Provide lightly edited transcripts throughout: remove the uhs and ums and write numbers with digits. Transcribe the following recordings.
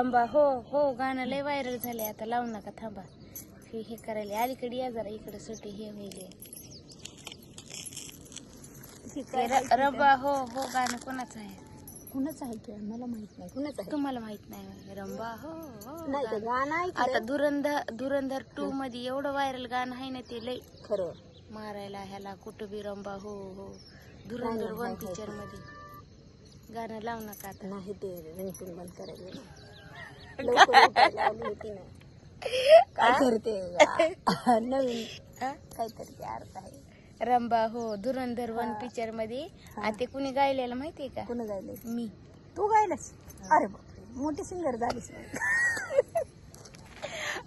रंबा हो हो गाणं लय व्हायरल झाले. आता लावू नका, थांबा. हे करायला अलीकडे या जरा, इकडे सुटी हे होईल. रंबा हो हो गाणं कोणाचं आहे? कुणाच आहे की मला माहित नाही. कुणाच आहे तुम्हाला माहित नाही? रंबा हो हो नाही ते गाणं आता धुरंधर 2 मध्ये एवढं व्हायरल गाणं आहे ना, ते लय खरं मारायला ह्याला कुठं बी रंबा हो हो. धुरंधर 1 पिक्चर मध्ये गाणं लावू नका आता. नाही ते रिंगटोन बंद करायला लवकर उठायला लावली होती ना. काय करते नवीन काहीतरी ते अर्थ आहे. रंबा हो धुरंधर 1 पिक्चर मध्ये. आणि ते कुणी गायलेलं माहितीये का? कुणी गायले? मी. तू गायलस? अरे बापरे, मोठी सिंगर झालीस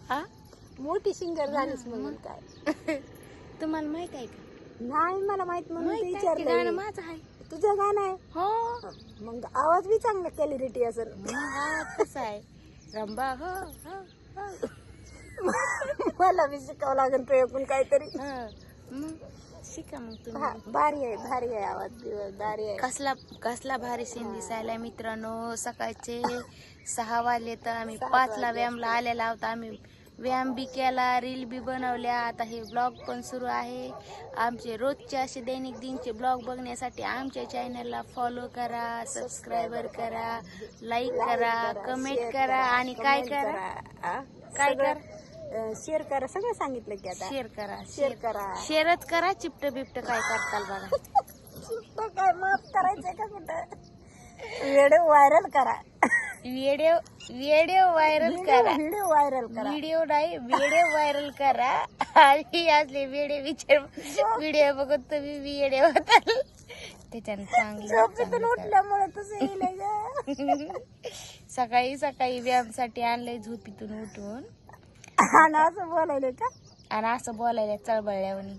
हा मोठी सिंगर झालीस म्हणून काय? तुम्हाला माहित आहे का? नाही मला माहित म्हणून गाणं विचारलं. माझं आहे. तुझं गाणं आहे? हो. मग आवाज बी चांगला क्वालिटी असेल. कसं आहे? रंबा हो हो हो. मला बी शिकावं लागेल प्रयोग काहीतरी. मग शिका मग तुम्ही. भारी आहे आवाज भारी आहे. कसला भारी सीन दिसायला मित्रांनो. सकाळचे 6 वाजले तर आम्ही 5ला व्यायामला आलेला होता. आम्ही व्यायाम बी केला, रील बी बनवल्या. आता हे ब्लॉग पण सुरू आहे. आमचे रोजचे असे दैनिक दिनचे ब्लॉग बघण्यासाठी आमच्या चॅनलला फॉलो करा, सबस्क्राईबर करा, लाईक करा, कमेंट करा आणि काय करा? काय करा? शेअर करा. सगळं सांगितलं की आता. शेअर करा. शेअरच करा. चिपट बिपट काय करताल बघा. चिपट काय माफ करायचंय का कुठं? व्हिडिओ व्हायरल करा. व्हिडिओ व्हायरल करा. व्हिडिओ व्हायरल करा. व्हिडिओ व्हायरल करा. आणि असले व्हिडिओ बघून तुम्ही व्हिडिओ होताल. त्याच्याने चांगलं उठल्यामुळे तसं येईल. सकाळी व्यायामसाठी आणलंय झोपीतून उठून. आणि असं बोलायले का? आणि असं बोलायला चळबळल्यावानी.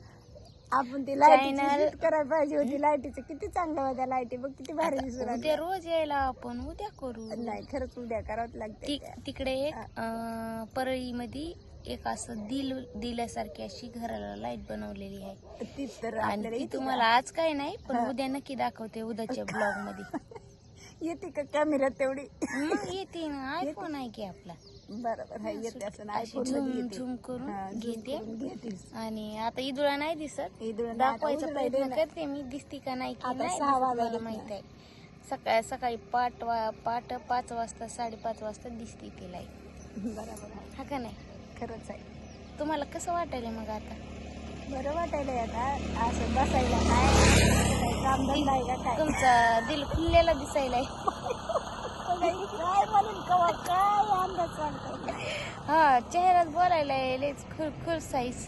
आपण ती लाईट करायला पाहिजे होती. लाईटीचं किती चांगलं होत्या लाईटी. बघ किती भारी दिसून. उद्या रोज यायला आपण उद्या करू. नाही खरंच उद्या करावं लागते. तिकडे एक परळीमध्ये एक असं दिल्यासारखी अशी घराला लाईट बनवलेली आहे. ती तर आणि ती तुम्हाला आज काय नाही पण उद्या नक्की दाखवते उद्याच्या ब्लॉग मध्ये. येते का कॅमेरा तेवढी? येते ना. आयफोन आहे की आपला. बरोबर येते असं. झूम करून घेते. आणि आता इदुळा नाही दिसत. दाखवायचा प्रयत्न करते मी. दिसती का नाही की नाही 6 वाजता माहित आहे. सकाळी 5 वाजता 5:30 वाजता दिसते ती लाईट. बरोबर आहे. हा का नाही? खरंच आहे. तुम्हाला कसं वाटायला मग आता? बरं वाटायलंय आता. असं बसायला काय कामधंदा आहे का काय? तुमचा दिल खुललेला दिसायलाय. काय म्हणून कवा काय अंदाज सांगतो. हा चेहराच बोलायला लयच खुश आहेस.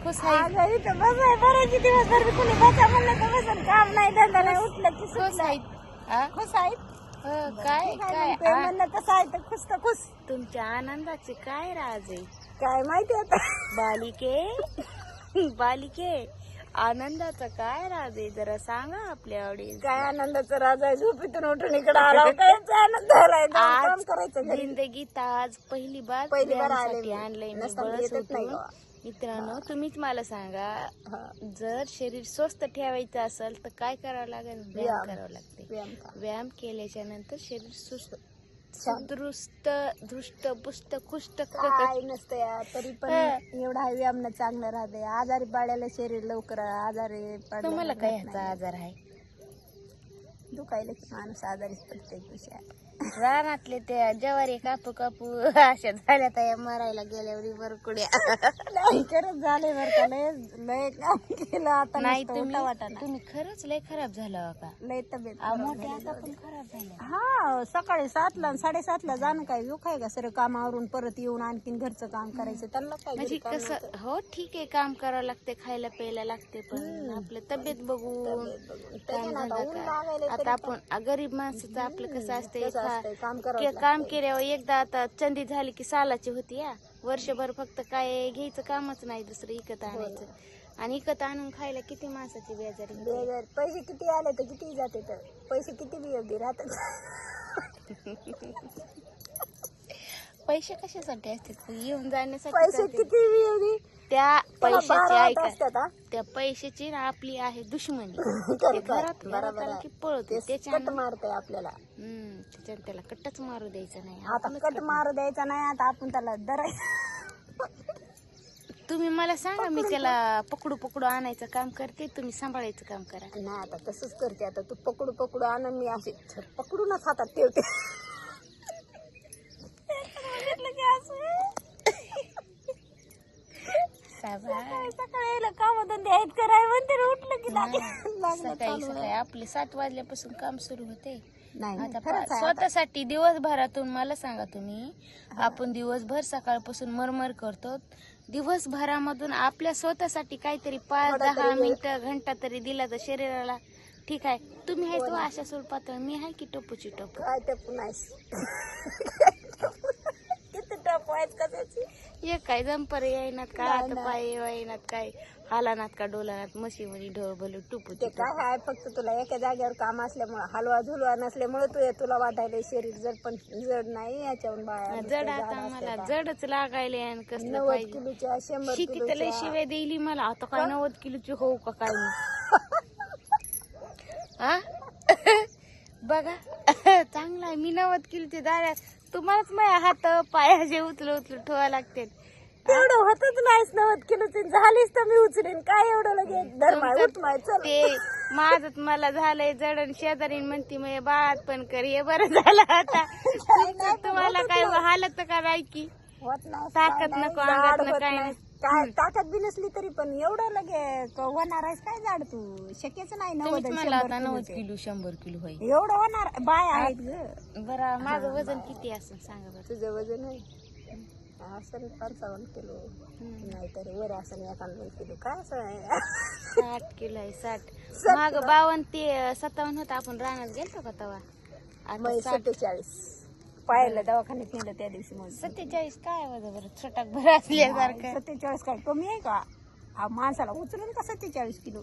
खुश आहे. इथं बसाय बरायची दिवसभर कोणी बसा म्हणलं तर बसन. काम नाही धंदा नाही उठलं की खुश आहेत. खुश आहेत. काय काय म्हणलं तसं आहे तर खुश तर खुश. तुमच्या आनंदाचे काय राज आहे? काय माहिती आता. बालिके आनंदाचा काय राज आहे जरा सांगा आपल्या ऑडियन्स. काय आनंदाचा राज आहे. झोपेतून उठून इकडे आला. काय आनंद झालाय. काम करायचं. जिंदगीत आज पहिली बार आणलंय मी बळच उठून. मित्रांनो तुम्हीच मला सांगा, जर शरीर स्वस्थ ठेवायचं असेल तर काय करावं लागेल? व्यायाम करावं लागते. व्यायाम केल्याच्या नंतर शरीर धृष्ट पुष्ट खुष्ट काय नसतं. तरी पण एवढा व्यायाम चांगलं राहते. आजारी पाड्याला शरीर लवकर आजारी पडलं. तुम्हाला काय ह्याचा आजार आहे? दुखायला की माणूस आजारीच पडते. रानातले त्या ज्वारी कापू अशा झाल्या त्या मरायला गेल्यावर बरकुड्या. नाही खरंच झाले बरं का. लय काम केलं आता. नाही तुम्ही खरंच लय खराब झालं का? लय तब्येत मोठे आता पण खराब झाले. हा सकाळी 7ला आणि 7:30ला जाणं काय दुखाय का? सर कामावरून परत येऊन आणखीन घरचं काम करायचं. त्यांना काय म्हणजे कसं? हो ठीक आहे काम करावं लागते, खायला प्यायला लागते, पण आपलं तब्येत बघून आता आपण गरीब माणसाचं आपलं कसं असते. काम केल्यावर एकदा आता चंदी झाली की सालाची होती. या वर्षभर फक्त काय घ्यायचं कामच नाही दुसरं इकत आणायचं. आणि इकत आणून खायला किती माणसाची बेजारी. पैसे किती आले तर किती जाते. तर पैसे किती बी राहतात. पैसे कशासाठी असतात? येऊन जाण्यासाठी. पैसे किती बी पैशाची ऐका असतात हा. त्या पैशाची ना आपली आहे दुश्मनी. तर ते काय, घरात बरोबर आलं आहे. की पळतो ते त्याच्यानं कट मारतय आपल्याला. त्याच्यानं त्याला कट्टच मारू द्यायचं नाही. आता आपणच कट मारू द्यायचा नाही, आता आपण त्याला तुम्ही मला सांगा, मी त्याला पकडू पकडू आणायचं काम करते, तुम्ही सांभाळायचं काम करा. नाही आता तसंच करते. आता तू पकडू पकडू आण, मी असे पकडूनच हातात ठेवते. सकाळी काम धंदे आहेत कराय म्हणते, उठलं की सकाळी सकाळी आपले 7 वाजल्यापासून काम सुरू होते. नाही आता स्वतःसाठी दिवसभरातून मला सांगा तुम्ही, आपण दिवसभर सकाळपासून मरमर करतो, दिवसभरामधून आपल्या स्वतःसाठी काहीतरी 5-10 मिनिटं घंटा तरी दिला तर शरीराला ठीक आहे. तुम्ही आहे तो अशा सुलपातळ, मी आहे की टोपूची टोप. काय टपू नाही किती टप व्हायच कशाची. हे काय जंपर येईनात का, हात पाय येईनात काय, हालानात का डोलानात, मशीमध्ये ढोळ भलू टुपू. ते काय आहे, फक्त तुला एका जागेवर काम असल्यामुळे, हलवा झुलवा नसल्यामुळे तुला वाटायला शरीर जड, पण जड नाही. याच्यावर बाया जड आता मला जडच लागायले. आणि कसलं 90 पाहिजे किलोच्या 100 शिकी त्याला शिवाय देईली मला. आता काय 90 किलोची होऊ का काय मी हा बघा चांगला आहे. मी 90 किलोची दाड्या, तुम्हालाच माझ्या हात पायाचे उचलू ठेवा लागते. एवढं होतच नाहीस 90 किलोची, झालीस तर मी उचलेन. काय एवढं लगे धर्माय उठमाय चल. ते माझच मला झालंय जडण, शेजारी म्हणती मग बाळात पण कर, हे बरं झालं. आता तुम्हाला काय हालत का नाही की होत नाही, ताकद नको अंगात, काय नाही. काय ताकद बी नसली तरी पण एवढं लगे होणार आहेस काय झाड तू, शक्यच नाही. 90 मला आता 90 किलो 100 किलो होईल. एवढं होणार बाय आहेत ग. बरं माझं वजन किती असेल सांगा बरं. तुझं वजन आहे असेल 55 किलो, नाहीतरी वर असेल 51 किलो. काय असं आहे 60 किलो आहे. 60 माग 52 ते 57 होता. आपण रानात गेलतो का तेव्हा. आता 47 पाहिलं दवाखान्यात नेलं त्या दिवशी. मग 47 काय वजन बरं, छोटाक बरं असल्यासारखं. 47 काय कमी आहे का माणसाला उचलून का 47 किलो.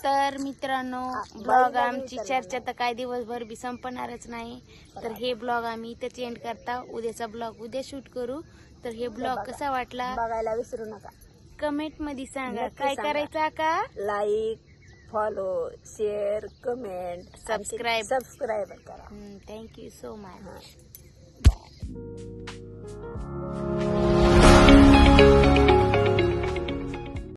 तर मित्रांनो, ब्लॉग आमची चर्चा तर काय दिवसभर बी संपणारच नाही. तर हे ब्लॉग आम्ही इथेच एंड करता. उद्याचा ब्लॉग उद्या शूट करू. तर हे ब्लॉग कसा वाटला बघायला विसरू नका. कमेंट मध्ये सांगा. काय करायचं का, like, follow, share, comment, subscribe करा. Thank you so much.